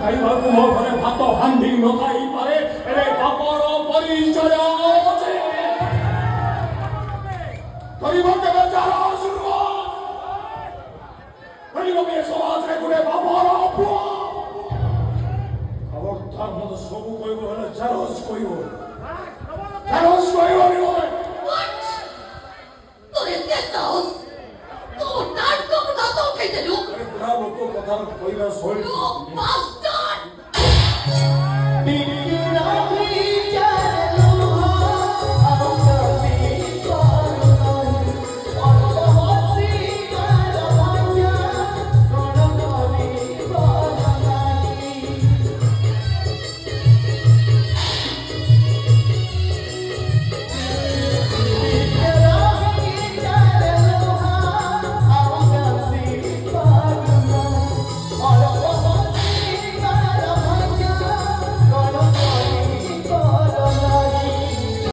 ଖାଇବାକୁ ମୋ ଘରେ ଭାତ ହାଣ୍ଡି ନଥାଇପାରେ ହେଲେ ବାପର ପରିଚୟ ଅଛି। ଧରିବ କେବେ ଚାଲ ଶୁଣିବ ଧରିବ ଏ ସମାଜରେ ଗୋଟେ ବାପର ପୁଅ ଖବରଦାର ମତେ ସବୁ କହିବ ହେଲେ ଜାରଜ କହିବ ଜାରଜ କହିବନି ମୋତେ। তোর এতে সাহস তোর নাটক কথা তো উঠাই দেলু বুড়া লোক কথার কইরা শৈলী You bastard!